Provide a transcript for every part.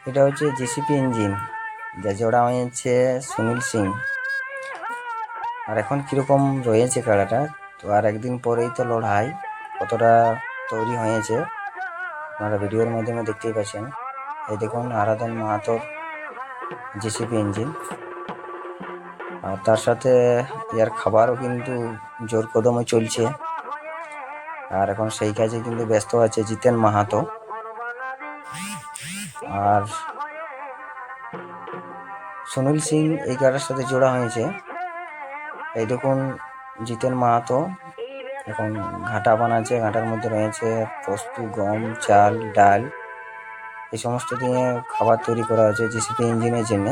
এটা হচ্ছে JCB engine, যা জোড়া হয়েছে সুনীল সিং। আর এখন কীরকম রয়েছে কাড়াটা, তো আর একদিন পরেই তো লড়াই, কতটা তৈরি হয়েছে আপনারা ভিডিওর মাধ্যমে দেখতেই পাচ্ছেন। এই দেখুন আরাধন মাহাতোর জেসিপি ইঞ্জিন, আর তার সাথে ইয়ার খাবারও কিন্তু জোর কদমে চলছে। আর এখন সেই কাজে কিন্তু ব্যস্ত আছে জিতেন মাহাতো। আর সুনীল সিং এই কাটার সাথে জোড়া হয়েছে। এই দেখুন জিতেন মাহাতো এখন ঘাটা বানাচ্ছে, ঘাটার মধ্যে রয়েছে পোস্ত, গম, চাল, ডাল, এই সমস্ত দিয়ে খাবার তৈরি করা হয়েছে জেসিপি ইঞ্জিনের জন্য।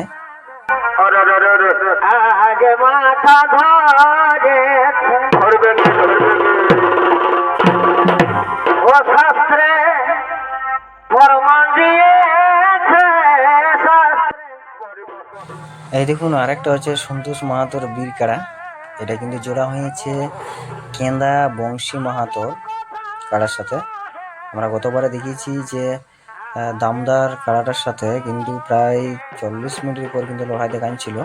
এই দেখুন আরেকটা হচ্ছে সন্তোষ মাহাতোর বীর কাড়া, এটা কিন্তু জোড়া হয়েছে কেন্দা বংশী মাহাতোর কাড়ার সাথে। আমরা গতবারে দেখিয়েছি যে দামদার কাড়াটার সাথে কিন্তু প্রায় 40 মিনিটের পর কিন্তু লড়াই দেখাচ্ছিল।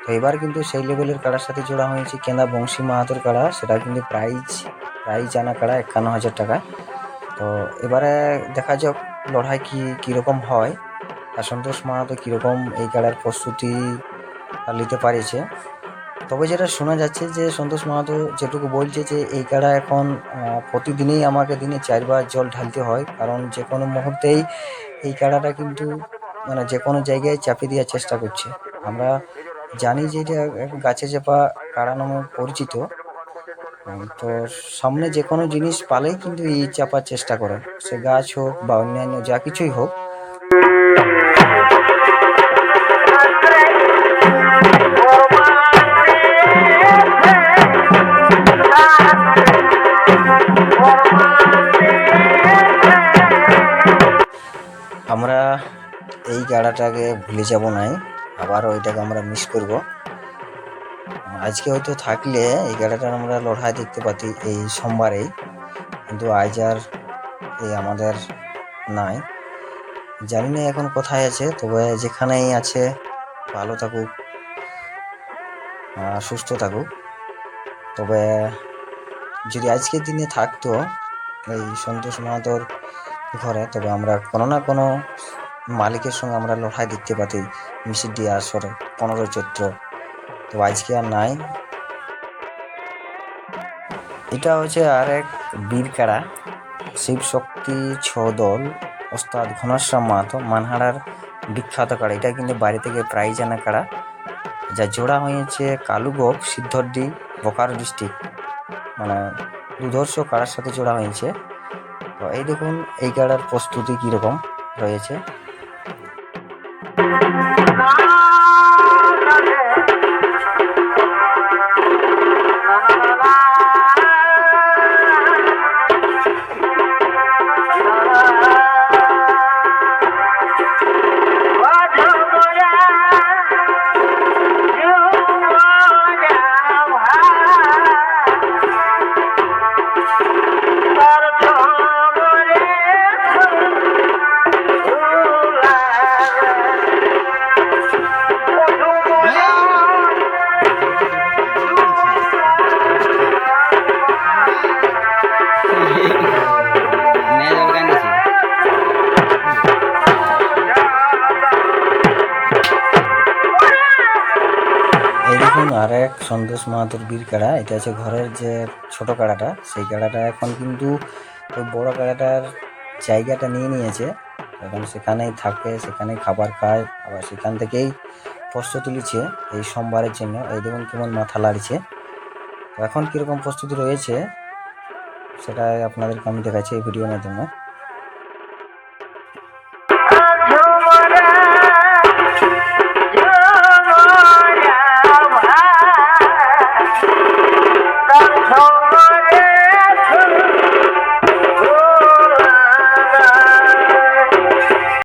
তো এবার কিন্তু সেই লেভেলের কাড়ার সাথে জোড়া হয়েছে কেন্দা বংশী মাহাতোর কাড়া, সেটা কিন্তু প্রাইজ আনা কাড়া 51,000 টাকা। তো এবারে দেখা যাক লড়াই কীরকম হয়, আর সন্তোষ মাহাতো কীরকম এই কাড়ার প্রস্তুতি নিতে পারেছে। তবে যেটা শোনা যাচ্ছে যে সন্তোষ মাহাতো যেটুকু বলছে যে এই কাড়া এখন প্রতিদিনই আমাকে দিনে 4 বার জল ঢালতে হয়, কারণ যে কোনো মুহূর্তেই এই কাড়াটা কিন্তু মানে যে কোনো জায়গায় চাপিয়ে দেওয়ার চেষ্টা করছে। আমরা জানি যে এটা গাছে চাপা কাড়া নামে পরিচিত, তো সামনে যে কোনো জিনিস পালেই কিন্তু এই চাপার চেষ্টা করে, সে গাছ হোক বা অন্যান্য যা কিছুই হোক। আমরা এই গাড়াটাকে ভুলে যাব নাই, আবারও এটাকে আমরা মিস করব। আজকে হয়তো থাকলে এই গাড়াটার আমরা লড়াই দেখতে পাতি এই সোমবারেই, কিন্তু আজ আর এই আমাদের নাই, জানি না এখন কোথায় আছে। তবে যেখানেই আছে ভালো থাকুক, সুস্থ থাকুক। তবে যদি আজকের দিনে থাকতো এই সন্তোষ মাহাতোর ঘরে, তবে আমরা কোনো না কোনো মালিকের সঙ্গে আমরা লড়াই দেখতে পাতি মিসিডি আসরে 15 চৈত্র। তো আজকে আর নাই। এটা হচ্ছে আর এক বীর কাড়া, শিবশক্তি ছদল ওস্তাদ ঘনশ্যাম মাহাতো মানহাড়ার বিখ্যাত কাড়া। এটা কিন্তু বাইরে থেকে প্রাইজ আনা কাড়া, যা জোড়া হয়েছে কালুগোপ সিদ্ধরডি বোকারো ডিস্ট্রিক্ট, মানে দুধর্ষ কাড়ার সাথে জোড়া হয়েছে। তো এই দেখুন এই কাড়ার প্রস্তুতি কীরকম রয়েছে। আর এক সন্তোষ মাহাতোর বীর কাড়া, এটা হচ্ছে ঘরের যে ছোট কাড়াটা, সেই কাড়াটা এখন কিন্তু ওই বড় কাড়াটার জায়গাটা নিয়ে নিয়েছে। এখন সেখানেই থাকে, সেখানেই খাবার খায়, আবার সেখান থেকেই প্রস্তুতি নিচ্ছে এই সোমবারের জন্য। এই দেখুন কেমন মাথা লাগছে। তো এখন কীরকম প্রস্তুতি রয়েছে সেটা আপনাদেরকে আমি দেখাচ্ছি এই ভিডিওর মাধ্যমে।